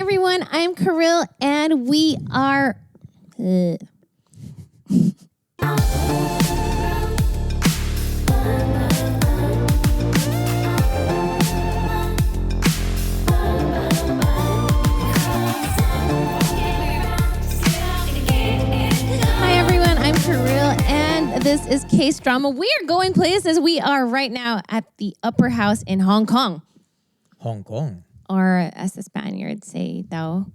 everyone, I'm Karylle and we are... Hi everyone, I'm Karylle and this is Case Drama. We are going places. We are right now at the Upper House in Hong Kong. Hong Kong. Or as the Spaniards say daw,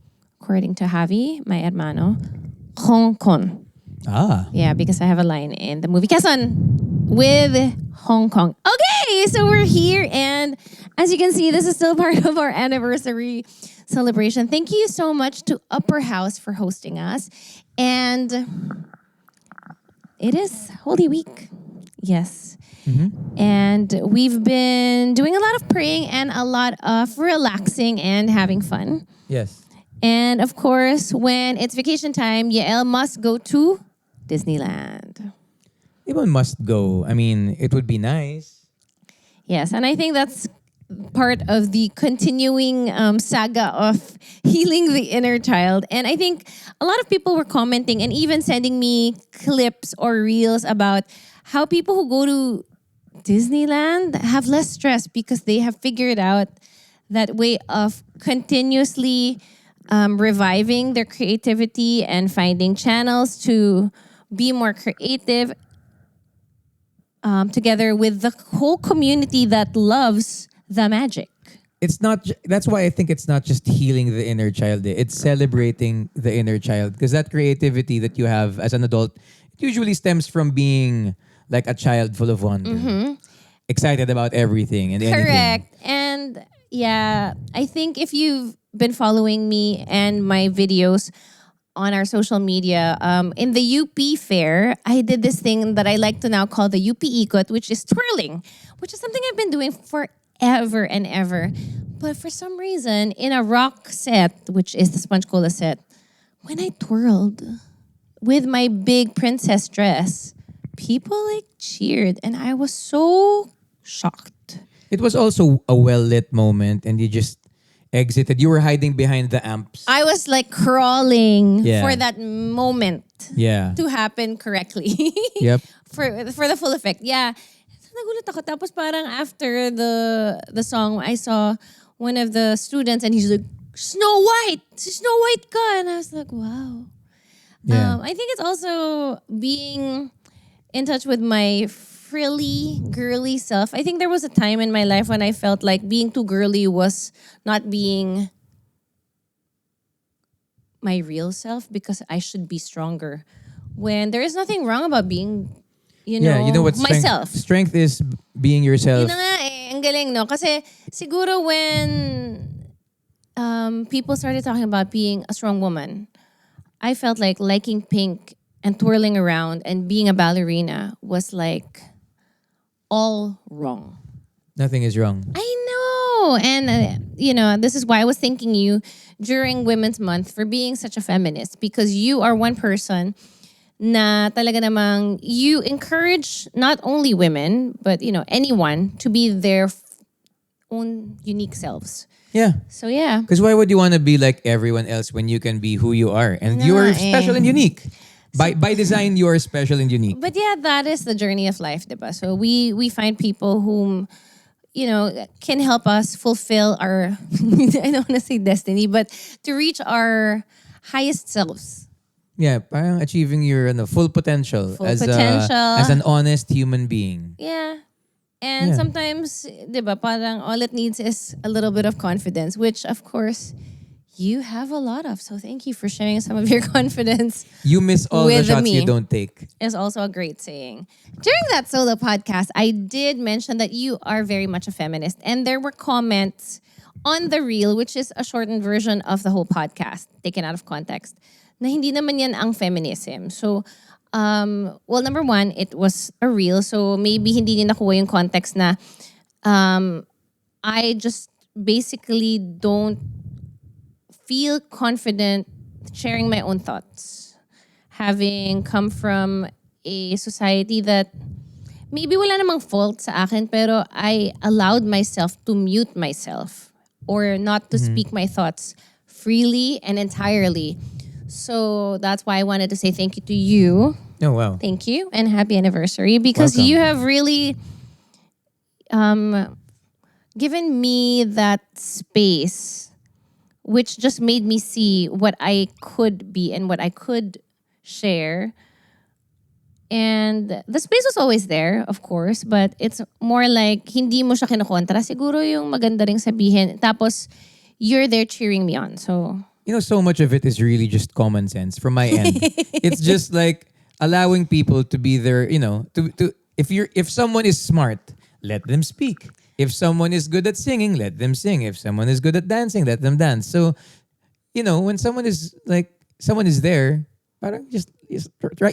according to Javi, my hermano, Hong Kong. Ah. Yeah, because I have a line in the movie Quezon with Hong Kong. Okay, so we're here and as you can see, this is still part of our anniversary celebration. Thank you so much to Upper House for hosting us. And it is Holy Week. Yes. Mm-hmm. And we've been doing a lot of praying and a lot of relaxing and having fun. Yes. And of course, when it's vacation time, Yael must go to Disneyland. Everyone must go. I mean, it would be nice. Yes, and I think that's part of the continuing saga of healing the inner child. And I think a lot of people were commenting and even sending me clips or reels about how people who go to Disneyland have less stress because they have figured out that way of continuously reviving their creativity and finding channels to be more creative together with the whole community that loves the magic. It's not. That's why I think it's not just healing the inner child. It's celebrating the inner child because that creativity that you have as an adult, it usually stems from being like a child full of wonder, excited about everything and anything. Correct. And yeah, I think if you've been following me and my videos on our social media, in the UP fair, I did this thing that I like to now call the UP Ikot, which is twirling, which is something I've been doing forever and ever. But for some reason, in a rock set, which is the Sponge Cola set, when I twirled with my big princess dress, people like cheered and I was so shocked. It was also a well-lit moment and you just exited. You were hiding behind the amps. I was like crawling Yeah. for that moment Yeah. to happen correctly. Yep. For the full effect. Yeah. So nagulat ako. Tapos parang after the song, I saw one of the students and he's like, Snow White! Si Snow White ka! And I was like, wow. Yeah. I think it's also being in touch with my frilly, girly self. I think there was a time in my life when I felt like being too girly was not being my real self because I should be stronger. When there is nothing wrong about being, you know what? myself. Strength is being yourself. Yun na nga eh, ang galing, no? Kasi siguro when people started talking about being a strong woman, I felt like liking pink and twirling around and being a ballerina was like all wrong. Nothing is wrong. I know. And, this is why I was thanking you during Women's Month for being such a feminist because you are one person na talaga namang you encourage not only women, but, anyone to be their own unique selves. Yeah. So, yeah. Because why would you want to be like everyone else when you can be who you are? And you are special and unique. By design, you are special and unique. But yeah, that is the journey of life, diba? So we find people whom, can help us fulfill our, I don't want to say destiny, but to reach our highest selves. Yeah, parang achieving your full potential as an honest human being. Yeah. And sometimes, diba, parang all it needs is a little bit of confidence, which of course you have a lot of. So thank you for sharing some of your confidence. You miss all the shots you don't take. Is also a great saying. During that solo podcast, I did mention that you are very much a feminist. And there were comments on the reel, which is a shortened version of the whole podcast, taken out of context, na hindi naman yan ang feminism. So, number one, it was a reel. So maybe hindi niya nakuha yung context na I just basically don't feel confident sharing my own thoughts. Having come from a society that maybe wala namang fault sa akin, pero I allowed myself to mute myself or not to speak my thoughts freely and entirely. So that's why I wanted to say thank you to you. Oh wow. Thank you and happy anniversary because Welcome. you have really given me that space, which just made me see what I could be and what I could share. And the space was always there, of course, but it's more like hindi mo siya kinokontra. Siguro yung maganda ring sabihin. Tapos, you're there cheering me on. So, So much of it is really just common sense from my end. It's just like allowing people to be there, to if someone is smart, let them speak. If someone is good at singing, let them sing. If someone is good at dancing, let them dance. So, when someone is there, parang just try.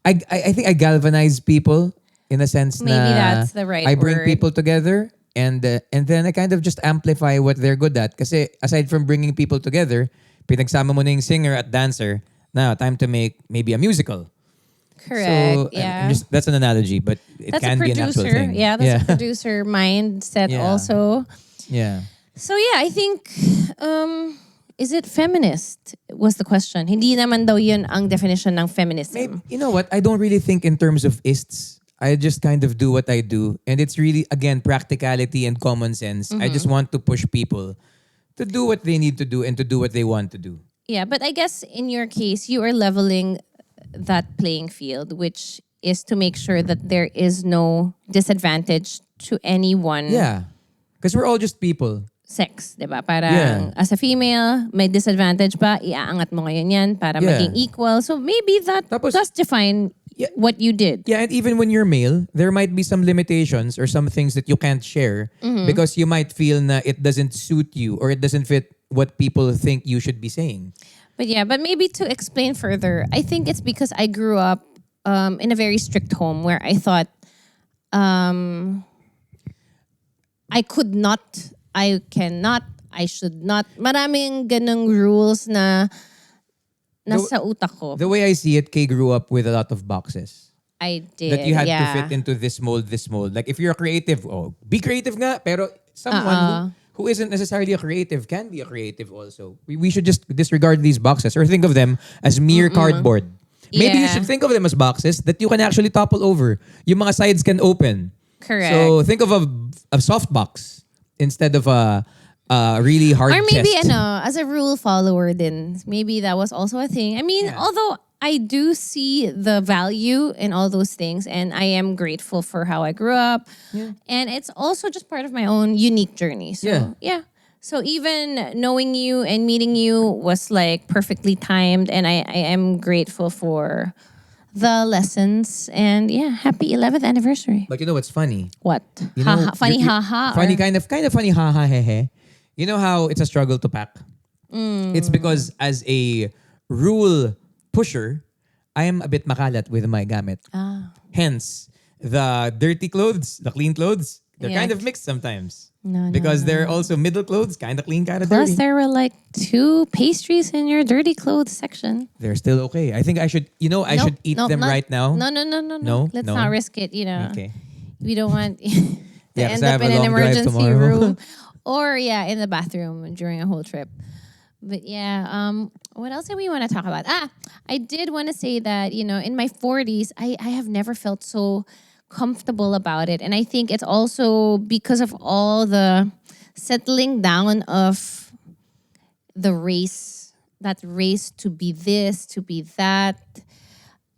I think I galvanize people in a sense maybe na that's the right I bring word. people together and then I kind of just amplify what they're good at. Kasi aside from bringing people together, pinagsama mo na yung singer at dancer. Now, time to make maybe a musical. Correct. So, yeah. that's an analogy, but it That's a can be an actual producer. thing. Yeah, that's a producer mindset Yeah. also. Yeah. So yeah, I think is it feminist was the question. Hindi naman daw yun ang definition ng feminism. Maybe, you know what? I don't really think in terms of ists. I just kind of do what I do. And it's really, again, practicality and common sense. I just want to push people to do what they need to do and to do what they want to do. Yeah, but I guess in your case, you are leveling that playing field, which is to make sure that there is no disadvantage to anyone Yeah. Because we're all just people. sex, di ba? Parang Yeah. as a female, may disadvantage ba? Iaangat mo ngayon yan para Yeah. maging equal. So maybe that Tapos- does define Yeah. what you did. Yeah, and even when you're male, there might be some limitations or some things that you can't share because you might feel na it doesn't suit you or it doesn't fit what people think you should be saying. But yeah, but maybe to explain further, I think it's because I grew up in a very strict home where I thought I could not, I cannot, I should not. Maraming ganung rules na nasa utak ko. The way I see it, Kay grew up with a lot of boxes. I did. That you had yeah. to fit into this mold, this mold. Like if you're a creative, be creative nga. Pero someone who isn't necessarily a creative can be a creative also. We should just disregard these boxes or think of them as mere cardboard. Maybe you Yeah. should think of them as boxes that you can actually topple over. Yung mga sides can open. Correct. So think of a soft box instead of a really hard Or maybe chest. as a rule follower then maybe that was also a thing. I mean, although I do see the value in all those things and I am grateful for how I grew up. And it's also just part of my own unique journey. So yeah. So even knowing you and meeting you was like perfectly timed and I am grateful for the lessons and yeah, happy 11th anniversary. But you know what's funny? What? You know, Funny you're- haha. Funny or- kind of funny haha hehe. You know how it's a struggle to pack? It's because as a rule pusher, I am a bit makalat with my gamit. Hence, the dirty clothes, the clean clothes, they're Yeah. kind of mixed sometimes. No, Because they're also middle clothes, kind of clean, kind of Plus, dirty. there were like 2 pastries in your dirty clothes section. They're still okay. I think I should, I Nope, should eat nope, them not- right now. No. No? Let's No? not risk it. Okay. We don't want to Yeah, 'cause end I up have a in an long drive emergency tomorrow. room, or in the bathroom during a whole trip. But yeah, what else do we want to talk about? I did want to say that in my 40s, I have never felt so comfortable about it, and I think it's also because of all the settling down of the race, that race to be this, to be that.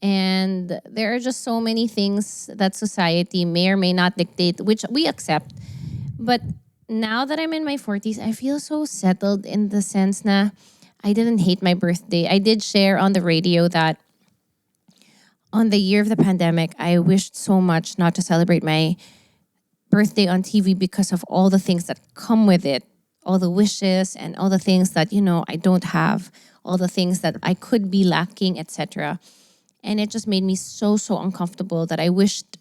And there are just so many things that society may or may not dictate, which we accept. But now that I'm in my 40s, I feel so settled in the sense na I didn't hate my birthday. I did share on the radio that on the year of the pandemic, I wished so much not to celebrate my birthday on TV because of all the things that come with it, all the wishes and all the things that, I don't have, all the things that I could be lacking, etc. And it just made me so, so uncomfortable that I wished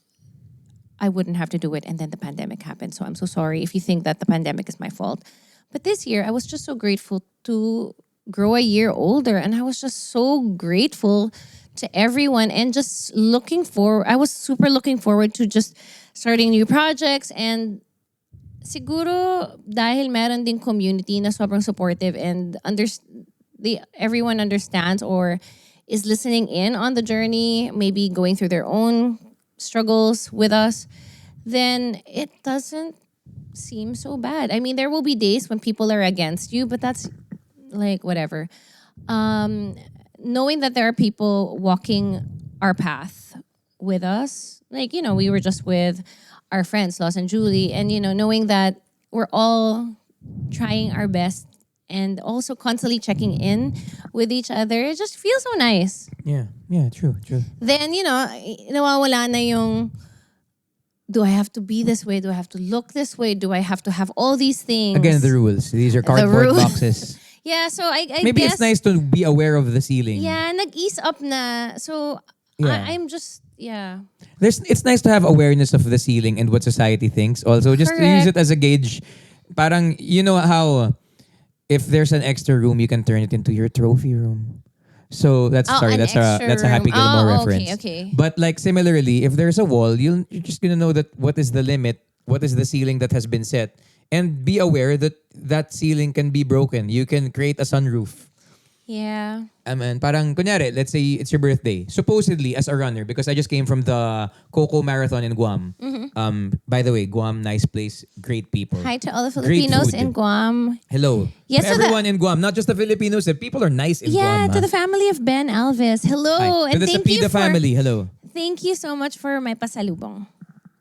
I wouldn't have to do it. And then the pandemic happened. So I'm so sorry if you think that the pandemic is my fault. But this year, I was just so grateful to grow a year older. And I was just so grateful to everyone and just I was super looking forward to just starting new projects and siguro dahil meron ding community na sobrang supportive and everyone understands or is listening in on the journey, maybe going through their own struggles with us, then it doesn't seem so bad. I mean, there will be days when people are against you, but that's like whatever. Knowing that there are people walking our path with us, like, we were just with our friends, Los and Julie, and, knowing that we're all trying our best and also constantly checking in with each other, it just feels so nice. Yeah, true. Then, nawawala na yung, do I have to be this way? Do I have to look this way? Do I have to have all these things? Again, the rules. These are cardboard rules. boxes. Yeah, so I Maybe guess, it's nice to be aware of the ceiling. yeah, nag-ease up na. So, Yeah. I'm just, yeah. It's nice to have awareness of the ceiling and what society thinks. Also, just to use it Correct. as a gauge. Parang, you know how if there's an extra room, you can turn it into your trophy room. So that's an that's extra a Happy room. Gilmore Oh, reference. okay. But like similarly, if there's a wall, you're just gonna know that what is the limit, what is the ceiling that has been set, and be aware that that ceiling can be broken. You can create a sunroof. Yeah. Parang kunyari, let's say it's your birthday. Supposedly, as a runner, because I just came from the Coco Marathon in Guam. By the way, Guam, nice place, great people. Hi to all the Great Filipinos food. in Guam. Hello. Yes, To so everyone in Guam, not just the Filipinos. People are nice in Yeah, Guam. to the family of Ben Alves. Hello. Hi. And To the thank you Sapida family, hello. Thank you so much for my pasalubong.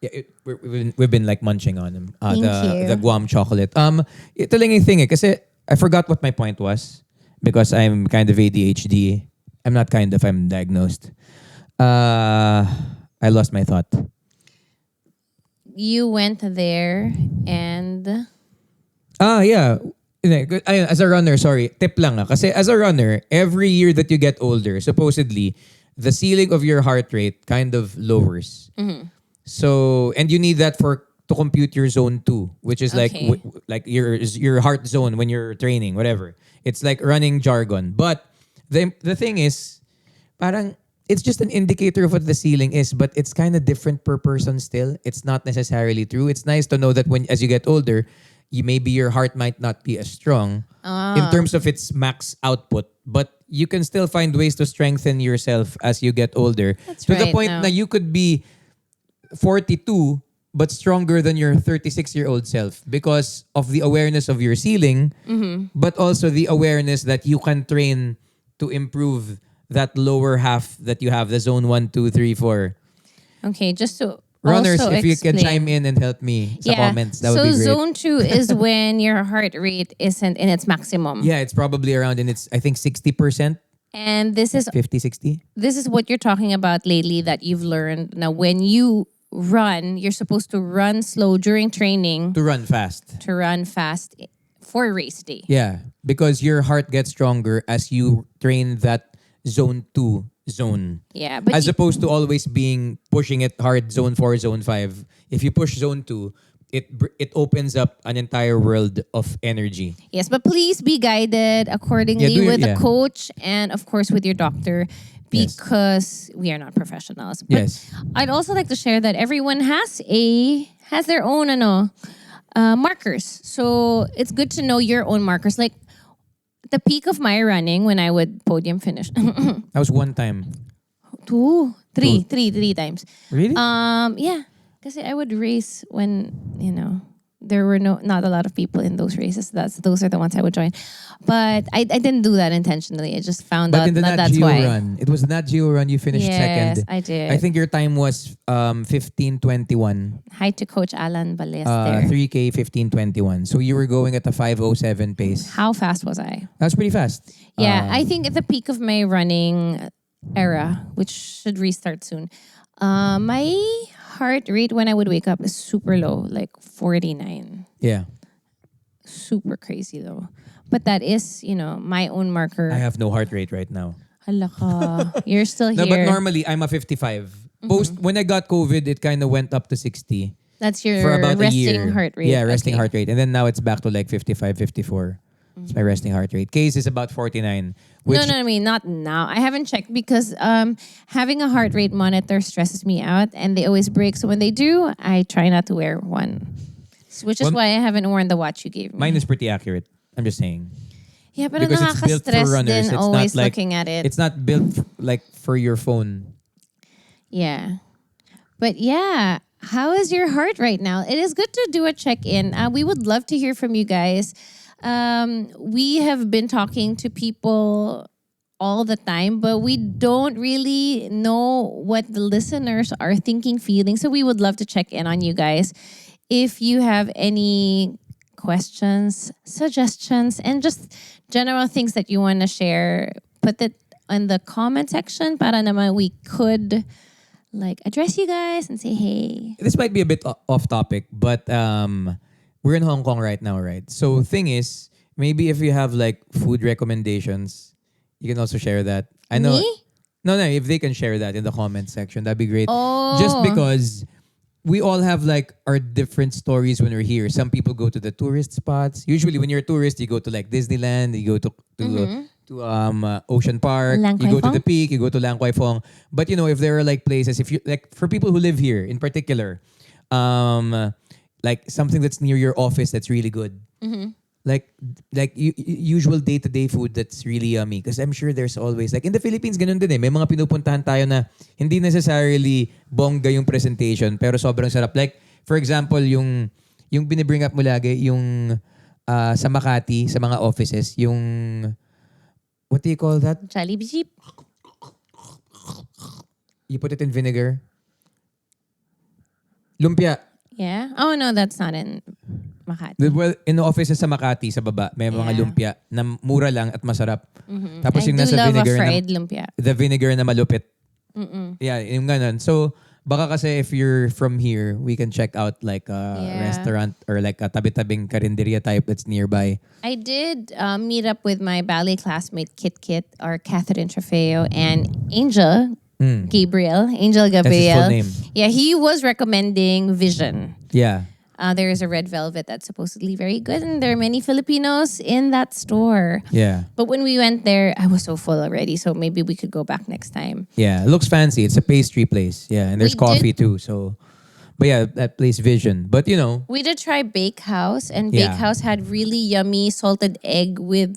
Yeah, we've been like munching on them. Thank you. The Guam chocolate. Ito lang yung thing kasi I forgot what my point was because I'm kind of ADHD. I'm not kind of, I'm diagnosed. I lost my thought. You went there and Yeah. Ayun, as a runner, sorry, tip lang kasi as a runner, every year that you get older, supposedly, the ceiling of your heart rate kind of lowers. So, and you need that to compute your zone 2, which is like Okay. like your heart zone when you're training, whatever. It's like running jargon. But the thing is, parang it's just an indicator of what the ceiling is, but it's kind of different per person still. It's not necessarily true. It's nice to know that when as you get older, maybe your heart might not be as strong in terms of its max output, but you can still find ways to strengthen yourself as you get older. That's to the right, point no. that you could be 42 but stronger than your 36-year-old self because of the awareness of your ceiling, but also the awareness that you can train to improve that lower half that you have, the zone 1, 2, 3, 4. okay, just to Runners, also if you can explain. chime in and help me sa comments, that would be great. Zone 2 is when your heart rate isn't in its maximum. Yeah, it's probably around in its, I think, 60%, And this is 50, 60. what you're talking about lately that you've learned. Now, when you run, you're supposed to run slow during training To run fast. to run fast for race day. Yeah, because your heart gets stronger as you train that zone 2 zone. Yeah, but As opposed to always pushing it hard, zone 4, zone 5. If you push zone 2, it opens up an entire world of energy. yes, but please be guided accordingly with a yeah. coach and of course with your doctor Yes. because we are not professionals. But Yes. I'd also like to share that everyone has their own markers. So it's good to know your own markers. Like the peak of my running when I would podium finish. That was one time. Three times. Really? Yeah. Because I would race when, there were not a lot of people in those races. Those are the ones I would join. But I didn't do that intentionally. I just found But out in the that Nat that's Geo why. run, it was the Nat Geo run you finished Yes, second. I did. I think your time was 15:21. Hi to Coach Alan Balester. 3K 15:21. So you were going at a 5:07 pace. How fast was I? That's pretty fast. Yeah, I think at the peak of my running era, which should restart soon, my heart rate when I would wake up is super low, like 49. Yeah. Super crazy though. But that is, my own marker. I have no heart rate right now. Hala ka. You're still No, here. but normally I'm a 55. When I got COVID, it kind of went up to 60 That's your for about a resting year. heart rate. Yeah, resting Okay. heart rate. And then now it's back to like 55, 54. It's my resting heart rate. Case is about 49. Which, No, I mean, not now. I haven't checked because having a heart rate monitor stresses me out and they always break. So when they do, I try not to wear one. Which is Well, why I haven't worn the watch you gave me. mine is pretty accurate. I'm just saying. Yeah, pero Because it's built for nakaka-stress runners. din It's always not like looking at it. it's not built like for your phone. Yeah. But yeah, how is your heart right now? It is good to do a check-in. We would love to hear from you guys. We have been talking to people all the time, but we don't really know what the listeners are thinking, feeling. So we would love to check in on you guys. If you have any questions, suggestions, and just general things that you want to share, put it in the comment section para naman we could like address you guys and say hey. This might be a bit off topic, but we're in Hong Kong right now, right? So thing is, maybe if you have like food recommendations, you can also share that. I know. Me? No, if they can share that in the comment section, that'd be great. Oh. Just because we all have like our different stories when we're here. Some people go to the tourist spots. Usually, when you're a tourist, you go to like Disneyland, you go to Ocean Park, Lang you go to Kwai the Peak, you go to Lang Kwai Fong. But you know, if there are like places, if you like for people who live here in particular, like something that's near your office that's really good. Like usual day-to-day food that's really yummy. Because I'm sure there's always, like in the Philippines, ganun din eh. May mga pinupuntahan tayo na hindi necessarily bongga yung presentation, pero sobrang sarap. Like, for example, yung binibring up mo lagi, yung sa Makati, sa mga offices, yung, what do you call that? Jollibee Jeep. You put it in vinegar. Lumpia. Yeah. Oh no, that's not in Makati. Well, in the offices sa Makati, sa baba, may mga Yeah. lumpia na mura lang at masarap. Tapos I yung do nasa love a vinegar fried lumpia. the vinegar na malupit. Yeah, yung ganun. So, baka kasi if you're from here, we can check out like a restaurant or like a tabi-tabing karinderya type that's nearby. I did meet up with my ballet classmate Kit Kit or Catherine Trofeo and Angel Gabriel. Angel That's his Gabriel. full name. Yeah, he was recommending Vision. Yeah. There is a red velvet that's supposedly very good, and there are many Filipinos in that store. Yeah. But when we went there, I was so full already, so maybe we could go back next time. Yeah. It looks fancy. It's a pastry place. Yeah. And there's We coffee too. So, but yeah, that place Vision. But you know. We did try Bakehouse, and Yeah. Bakehouse had really yummy salted egg with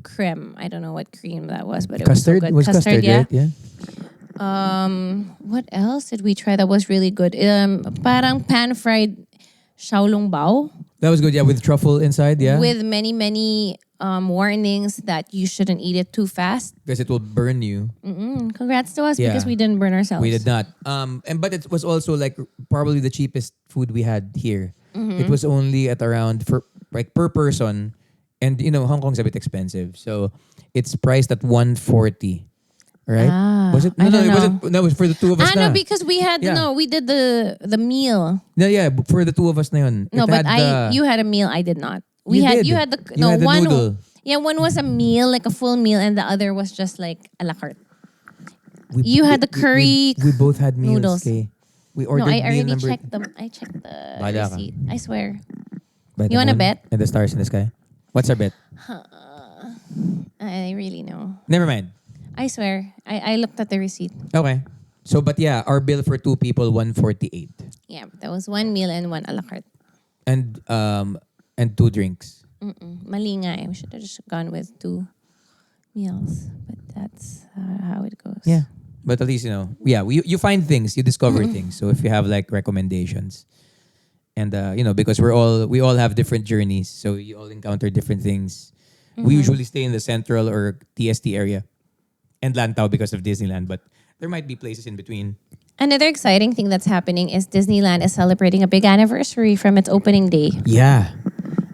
creme. I don't know what cream that was, but it Custard? was so good. Was custard, yeah. right? Yeah. What else did we try that was really good? Parang pan-fried xiaolong bao That was good. Yeah. With truffle inside. Yeah. with many warnings that you shouldn't eat it too fast. because it will burn you. Congrats to us Yeah. because we didn't burn ourselves. We did not. But it was also like probably the cheapest food we had here. It was only at around for like per person, and you know Hong Kong's a bit expensive, so it's priced at 140. Right? Was it? I No, don't it know. wasn't. No, it was for the two of us. No, na. because we had Yeah. we did the meal. No, yeah, for the two of us na yun. No, It but had you had a meal. I did not. You did. You had the You had the one. noodle. Yeah, one was a meal, like a full meal, and the other was just like a la carte. we- You had the curry We both had meals. noodles. Okay. We No, ordered I meal already number. checked them. I checked the Bahala ka. receipt. I swear. By the You wanna moon bet? And the stars in the sky. What's our bet? I really know. Never mind. I swear. I looked at the receipt. Okay. So, but yeah, our bill for two people 148, Yeah, that was one meal and one a la carte. and two drinks. Mali nga eh. We should have just gone with 2 meals. But that's how it goes. Yeah. But at least, you know, yeah, you find things, you discover things. So if you have like recommendations, and you know, because we all have different journeys, so you all encounter different things. We usually stay in the central or TST area, and Lantau because of Disneyland, but there might be places in between. Another exciting thing that's happening is Disneyland is celebrating a big anniversary from its opening day. Yeah.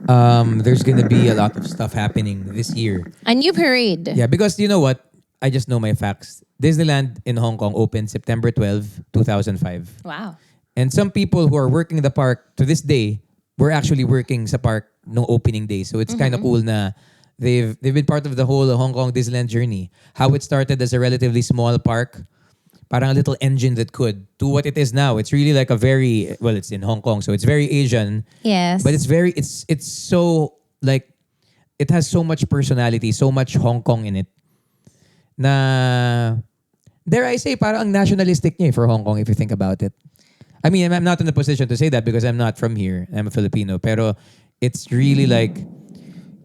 There's gonna be a lot of stuff happening this year. A new parade. Yeah, because you know what? I just know my facts. Disneyland in Hong Kong opened September 12, 2005. Wow. And some people who are working the park to this day were actually working sa park no opening day. So it's kind of cool na they've been part of the whole Hong Kong Disneyland journey. How it started as a relatively small park, parang a little engine that could, to what it is now. It's really like a very, well, it's in Hong Kong, so it's very Asian. Yes. But it's so like, it has so much personality, so much Hong Kong in it. Na, dare I say, parang ang nationalistic niya eh for Hong Kong if you think about it. I mean, I'm not in a position to say that because I'm not from here. I'm a Filipino. Pero it's really like,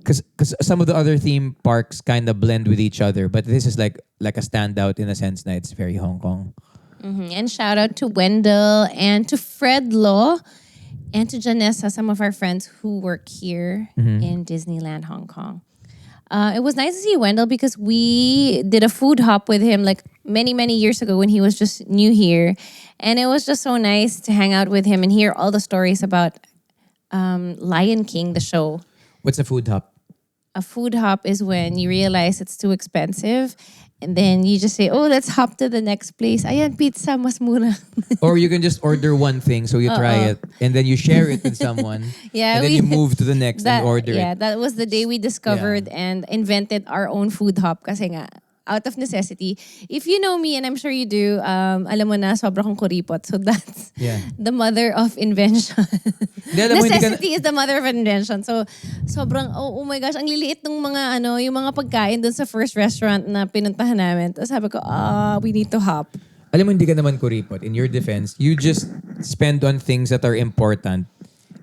because some of the other theme parks kind of blend with each other, but this is like a standout in a sense that it's very Hong Kong. And shout out to Wendell and to Fred Law and to Janessa, some of our friends who work here in Disneyland, Hong Kong. It was nice to see Wendell because we did a food hop with him like many, many years ago when he was just new here. And it was just so nice to hang out with him and hear all the stories about Lion King, the show. What's a food hop? A food hop is when you realize it's too expensive and then you just say, oh, let's hop to the next place. Ayan, pizza, mas mura. Or you can just order one thing so you try it and then you share it with someone. Yeah, and then you move to the next and order yeah, it. that was the day we discovered and invented our own food hop kasi nga, out of necessity. If you know me, and I'm sure you do, alam mo na, sobra kong kuripot. So that's the mother of invention. Necessity is the mother of invention. So sobrang, oh my gosh, ang liliit ng mga yung mga pagkain dun sa first restaurant na pinuntahan namin. Tapos sabi ko, we need to hop. Alam mo, hindi ka naman kuripot. In your defense, you just spend on things that are important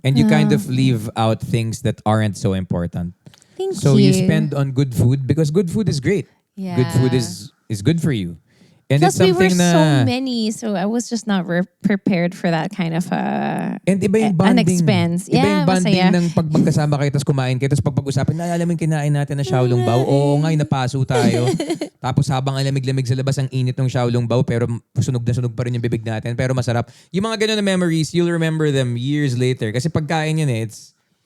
and you kind of leave out things that aren't so important. Thank so you. you spend on good food because good food is great. Yeah. Good food is good for you. And Plus, it's something we were na, so many, so I was just not prepared for that kind of and iba yung bonding. an expense. Iba yung bonding masaya. ng pag magkasama kayo tapos kumain kayo tapos pag-usapan, naalala mo yung kinain natin na Xiaolong Bao? Oo nga, napaso tayo. Tapos habang alamig-lamig sa labas ang init ng Xiaolong Bao pero sunog na sunog pa rin yung bibig natin pero masarap. Yung mga ganun na memories, you'll remember them years later. Kasi pagkain yun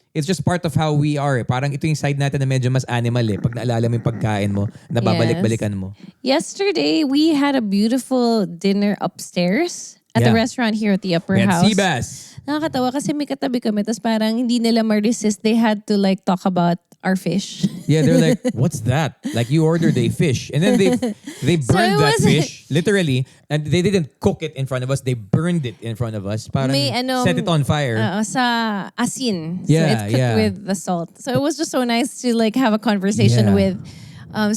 it's just part of how we are. Parang ito yung side natin na medyo mas animal Pag naalala mo yung pagkain mo, nababalik-balikan mo. Yesterday, we had a beautiful dinner upstairs at the restaurant here at the Upper House. Sea bass. Nakakatawa kasi may katabi kami tapos parang hindi nila ma-resist. They had to like talk about our fish. Yeah, they're like, what's that? Like you ordered a fish. And then they burned that fish, literally. And they didn't cook it in front of us. They burned it in front of us. Parang set it on fire. Sa asin. Yeah, so it's cooked with the salt. So it was just so nice to like have a conversation with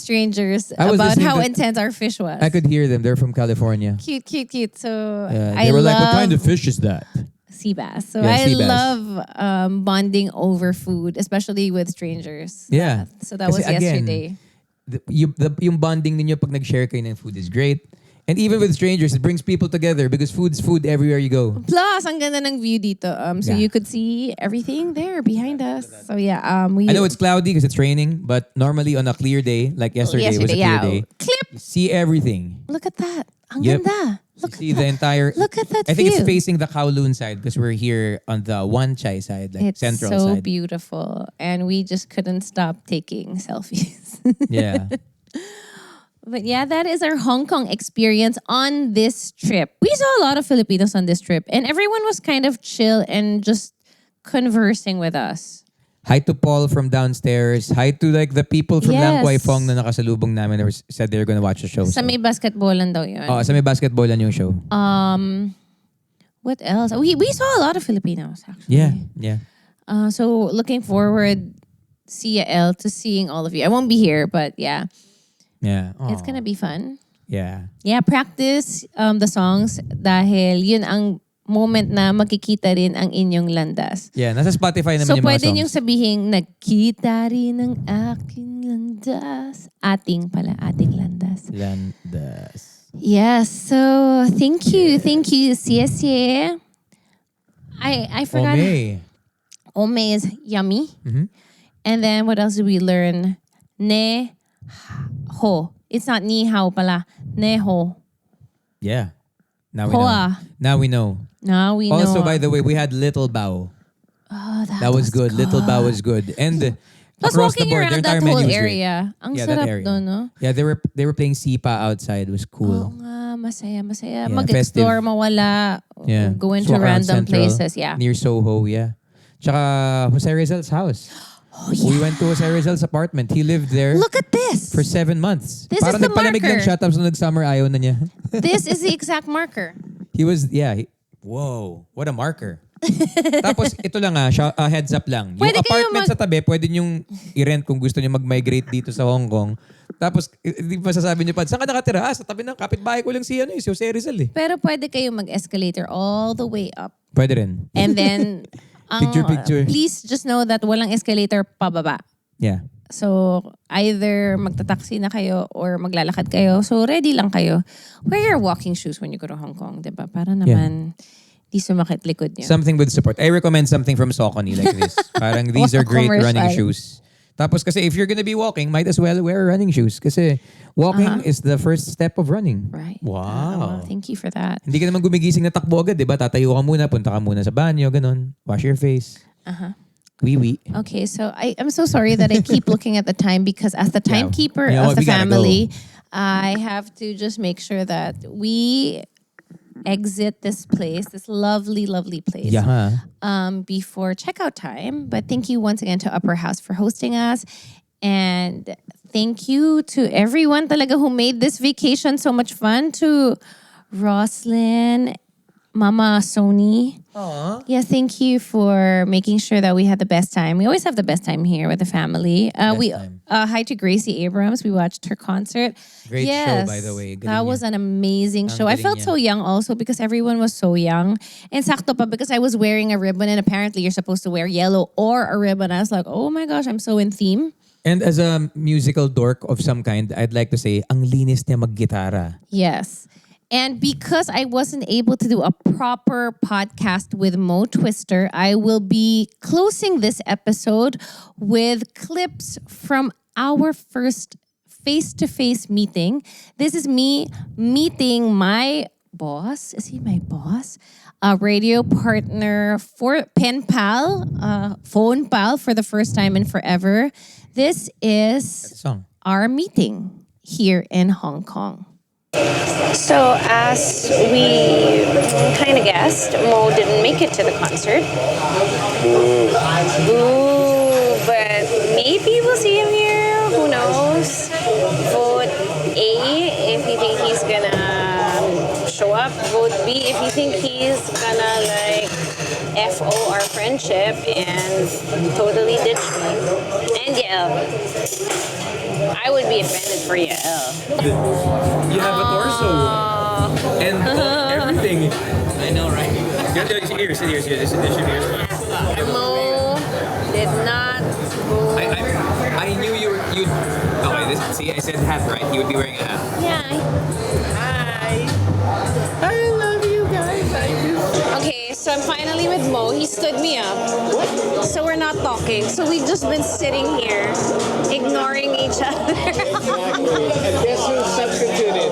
strangers about how intense our fish was. I could hear them. They're from California. Cute. So they were like, what kind of fish is that? Sea bass. So Yeah, I sea bass. love bonding over food, especially with strangers. Yeah. So that was yesterday. Yung bonding ninyo pag nag-share kayo ng food is great. And even with strangers, it brings people together because food's food everywhere you go. Plus, ang ganda ng view dito. So you could see everything there behind us. So I know it's cloudy because it's raining, but normally on a clear day, like yesterday was a clear day, you see everything. Look at that. Ang Yep. ganda. You see the entire... Look at that I think view. it's facing the Kowloon side because we're here on the Wan Chai side, like It's central so side. beautiful. And we just couldn't stop taking selfies. Yeah. But yeah, that is our Hong Kong experience on this trip. We saw a lot of Filipinos on this trip and everyone was kind of chill and just conversing with us. Hi to Paul from downstairs. Hi to like the people from Lang Kwai Fong na nakasalubong namin that said they were gonna watch the show. Sa may basketballan daw yun. Oh, sa may basketballan yung show. What else? We saw a lot of Filipinos actually. Yeah. So looking forward, Yael, to seeing all of you. I won't be here, but yeah. Yeah. Aww. It's gonna be fun. Yeah. Yeah, practice the songs dahil yun ang moment na makikita rin ang inyong landas. Yeah, nasa Spotify naman So yung mga pwede songs. niyong sabihin, nagkita rin ang aking landas. Ating landas. Landas. Yes, so thank you. Thank you, CSA. I forgot. Ome is yummy. Mm-hmm. And then what else did we learn? Ne ho. It's not ni hao pala. Ne ho. Yeah. Now we Hoa. know. Now we know. Now we know. Also, by the way, we had Little Bao. Oh, That was good. Little Bao was good. And Plus across the walking board, their around entire that whole menu was great. area. Ang Yeah, that sarap area. doon, no? Yeah, they were playing Sipa outside. It was Oo cool. nga, masaya. Yeah, Mag-explore, festive. mawala. Yeah. Go into Walk around random Central, places. Yeah. Near Soho, yeah. Tsaka Jose Rizal's house. Oh, yeah. We went to Jose Rizal's apartment. He lived there Look at this. for 7 months. This Parang is the nagpalamig lang marker. siya tapos nung nag-summer ayaw na niya. This is the exact marker. He was, yeah. Whoa, what a marker. Tapos ito lang heads up lang. Yung Pwede kayo apartment sa tabi, pwede nyong i-rent kung gusto nyo mag-migrate dito sa Hong Kong. Tapos, di ba sasabi nyo pa, saan ka nakatira? Sa tabi ng kapitbahay ko lang si Jose Rizal eh. Pero pwede kayo mag-escalator all the way up. Pwede rin. And then, Picture. please just know that walang escalator pababa. Yeah. So, either magta-taxi na kayo or maglalakad kayo. So, ready lang kayo. Wear your walking shoes when you go to Hong Kong, diba? Para naman, di sumakit likod niyo. Something with support. I recommend something from Saucony like this. Parang these are great running shoes. Tapos kasi if you're gonna be walking, might as well wear running shoes. Kasi walking is the first step of running. Right. Wow. Thank you for that. Hindi ka naman gumigising na takbo agad, di ba? Tatayo ka muna, punta ka muna sa banyo, ganun. Wash your face. Wee. Okay, so I'm so sorry that I keep looking at the time because as the timekeeper of the we gotta family, I have to just make sure that we exit this place, this lovely, lovely place, before checkout time. But thank you once again to Upper House for hosting us. And thank you to everyone talaga who made this vacation so much fun. To Roslyn, Mama Sony. Aww. Yeah, thank you for making sure that we had the best time. We always have the best time here with the family. Hi to Gracie Abrams. We watched her concert. Great show, by the way. That was an amazing show. I felt so young also because everyone was so young. And sakto pa because I was wearing a ribbon and apparently you're supposed to wear yellow or a ribbon. I was like, oh my gosh, I'm so in theme. And as a musical dork of some kind, I'd like to say, ang linis niya mag-gitara. Yes. And because I wasn't able to do a proper podcast with Mo Twister, I will be closing this episode with clips from our first face-to-face meeting. This is me meeting my boss. Is he my boss? A radio partner, for pen pal, phone pal for the first time in forever. This is our meeting here in Hong Kong. So as we kind of guessed, Mo didn't make it to the concert. Boo, but maybe we'll see him here. Who knows? Vote A if you think he's gonna show up. Vote B if you think he's gonna like FO our friendship and totally ditch me. And Yael. I would be offended for Yael. You have a torso. And everything. I know, right? Here, sit here. Mo did not go. I knew you'd. Okay, I said hat, right? He would be wearing a hat. Yeah. Hi. I love you guys. Okay, so I'm finally with Mo. He stood me up. What? So we're not talking. So we've just been sitting here, ignoring each other. Exactly. And guess who substituted?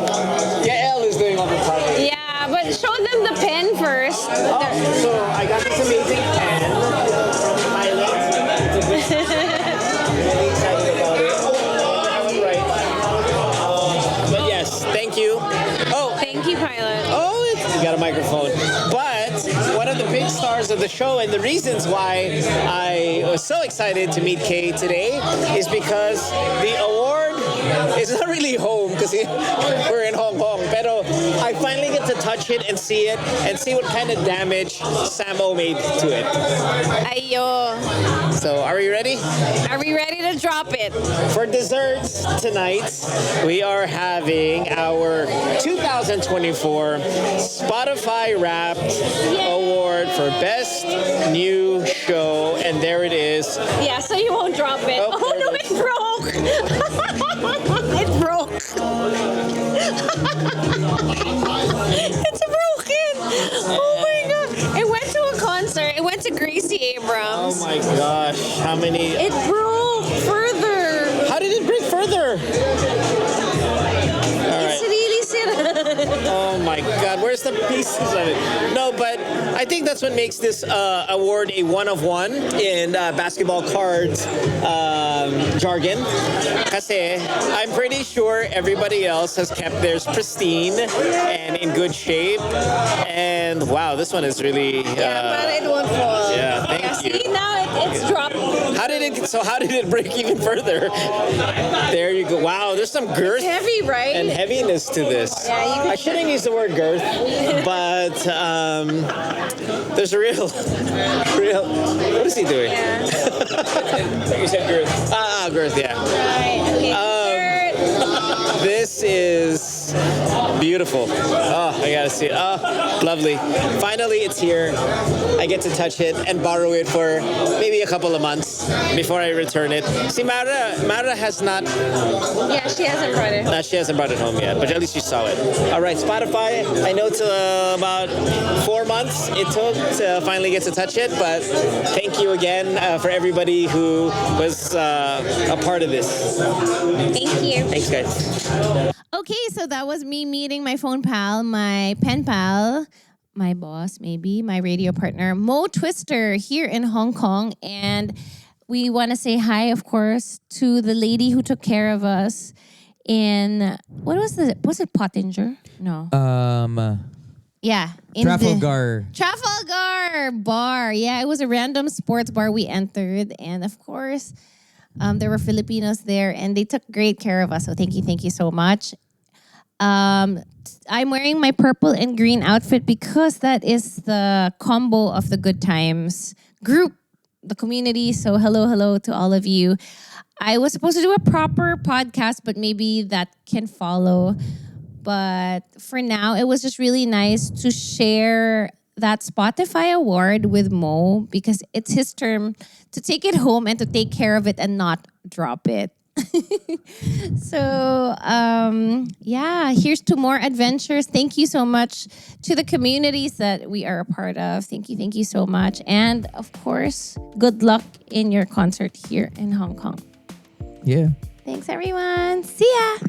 Yael is doing all the talking. Yeah, but show them the pen first. So I got this amazing pen from Thailand. It's a bit really excited about it. Right. But yes, thank you. Oh, Thank you, Pilot. you got a microphone. But one of the big stars of the show and the reasons why I was so excited to meet Kay today is because the award is not really home because we're in Hong Kong. Pero I finally get to touch it and see what kind of damage Samo made to it. Ayo. So are we ready? Are we ready to drop it? For desserts tonight, we are having our 2024 Spotify Wrapped Award for Best New Show. And there it is. Yeah, so you won't drop it. Oh, Oh, no, it broke. It broke. It's broken. Oh my god. It went to a concert. It went to Gracie Abrams. Oh my gosh, how many? It broke further. How did it break further? It's really sad. Oh my god, where's the pieces of it? No, but I think that's what makes this award a one of one in basketball cards jargon. Kasi I'm pretty sure everybody else has kept theirs pristine and in good shape. And wow, this one is really... Yeah, but it won't fall. Yeah, thank Thank you. See, now it's dropped. How did it break even further? There you go. Wow, there's some girth Heavy, right? and heaviness to this. Yeah, you could- I shouldn't use the word girth, but there's a real. What is he doing? You said girth. Girth. Yeah. Right. Okay. This is beautiful. Oh, I gotta see it. Oh, lovely. Finally, it's here. I get to touch it and borrow it for maybe a couple of months before I return it. See, Mara has not. Yeah, she hasn't brought it. She hasn't brought it home yet, but at least she saw it. All right, Spotify. I know it's about 4 months it took to finally get to touch it, but thank you again for everybody who was a part of this. Thank you. Thanks, guys. Okay, so that was me meeting my phone pal, my pen pal, my boss, maybe, my radio partner, Mo Twister, here in Hong Kong. And we want to say hi, of course, to the lady who took care of us in, was it Pottinger? No. Yeah. In Trafalgar Bar. Yeah, it was a random sports bar we entered. And of course, there were Filipinos there and they took great care of us. So thank you so much. I'm wearing my purple and green outfit because that is the combo of the Good Times group, the community. So hello to all of you. I was supposed to do a proper podcast, but maybe that can follow. But for now, it was just really nice to share that Spotify award with Mo because it's his turn to take it home and to take care of it and not drop it. So, yeah, here's to more adventures. Thank you so much to the communities that we are a part of. Thank you so much. And of course, good luck in your concert here in Hong Kong. Yeah. Thanks, everyone. See ya.